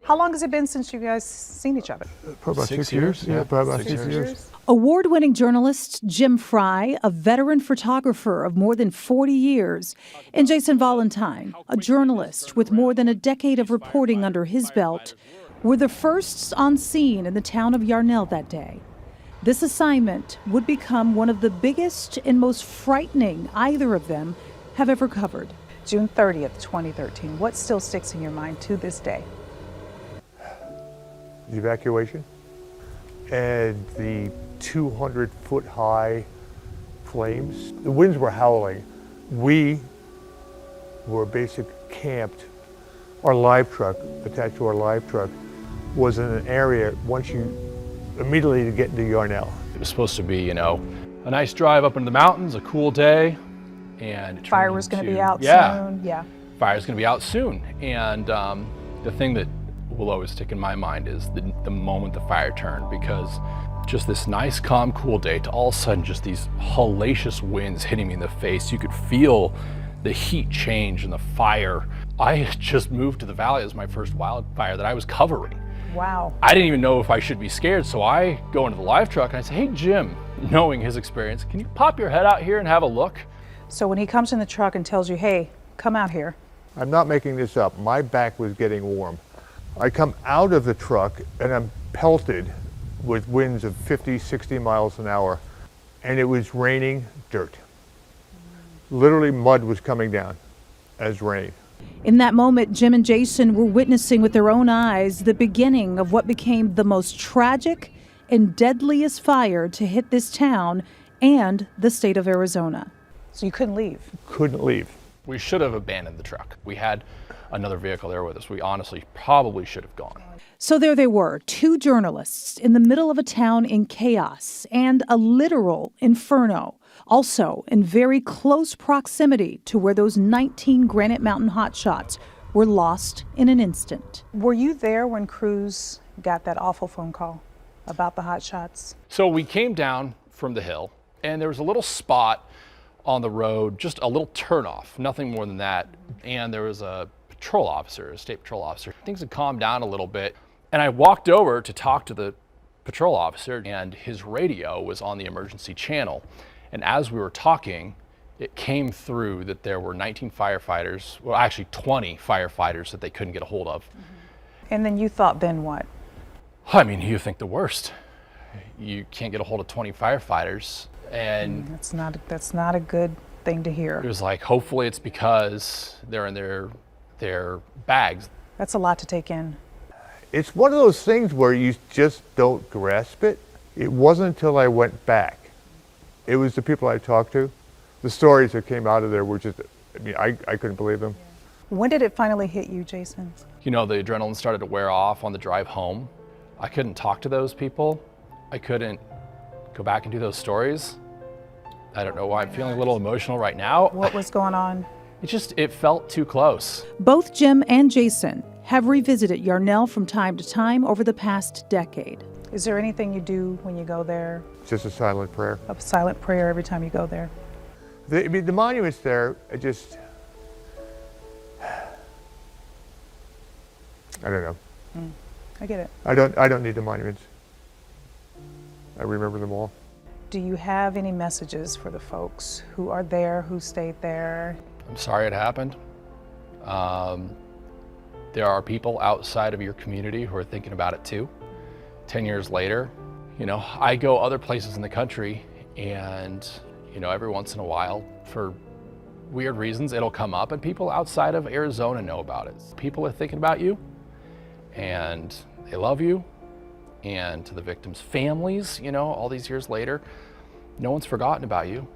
How long has it been since you guys seen each other? For about 6 years. Yeah, for about 6 years. Award-winning journalist Jim Fry, a veteran photographer of more than 40 years, and Jason Valentine, a journalist with more than a decade of reporting under his belt, were the firsts on scene in the town of Yarnell that day. This assignment would become one of the biggest and most frightening either of them have ever covered. June 30th, 2013. What still sticks in your mind to this day? The evacuation and the 200-foot high flames. The winds were howling. We were basically camped. Our live truck, attached to our live truck, was in an area once you immediately to get into Yarnell. It was supposed to be, you know, a nice drive up into the mountains, a cool day, and Fire was going to be out soon. Yeah. Fire's going to be out soon. And the thing that will always stick in my mind is the moment the fire turned, because just this nice, calm, cool day to all of a sudden just these hellacious winds hitting me in the face. You could feel the heat change and the fire. I just moved to the valley as my first wildfire that I was covering. Wow. I didn't even know if I should be scared, so I go into the live truck and I say, hey Jim, knowing his experience, can you pop your head out here and have a look? So when he comes in the truck and tells you, hey, come out here. I'm not making this up. My back was getting warm. I come out of the truck and I'm pelted with winds of 50, 60 miles an hour, and it was raining dirt. Literally mud was coming down as rain. In that moment, Jim and Jason were witnessing with their own eyes the beginning of what became the most tragic and deadliest fire to hit this town and the state of Arizona. So you couldn't leave? Couldn't leave. We should have abandoned the truck. We had another vehicle there with us. We honestly probably should have gone. So there they were, two journalists in the middle of a town in chaos and a literal inferno, also in very close proximity to where those 19 Granite Mountain Hotshots were lost in an instant. Were you there when crews got that awful phone call about the Hotshots? So we came down from the hill, and there was a little spot on the road, just a little turnoff, nothing more than that. And there was a patrol officer, a state patrol officer. Things had calmed down a little bit. And I walked over to talk to the patrol officer, and his radio was on the emergency channel. And as we were talking, it came through that there were 19 firefighters, well, actually 20 firefighters that they couldn't get a hold of. And then you thought, then what? I mean, you think the worst. You can't get a hold of 20 firefighters. And that's not a good thing to hear. It was like, hopefully it's because they're in their bags. That's a lot to take in. It's one of those things where you just don't grasp it. It wasn't until I went back. It was the people I talked to. The stories that came out of there were just, I mean, I couldn't believe them. When did it finally hit you, Jason? You know, the adrenaline started to wear off on the drive home. I couldn't talk to those people. I couldn't go back and do those stories. I don't know why I'm feeling a little emotional right now. What was going on? It felt too close. Both Jim and Jason have revisited Yarnell from time to time over the past decade. Is there anything you do when you go there? Just a silent prayer. A silent prayer every time you go there? I mean, the monuments there, I don't know. I get it. I don't need the monuments. I remember them all. Do you have any messages for the folks who are there, who stayed there? I'm sorry it happened. There are people outside of your community who are thinking about it too. 10 years later, you know, I go other places in the country, and, you know, every once in a while, for weird reasons, it'll come up and people outside of Arizona know about it. People are thinking about you, and they love you. And to the victims' families, you know, all these years later, no one's forgotten about you.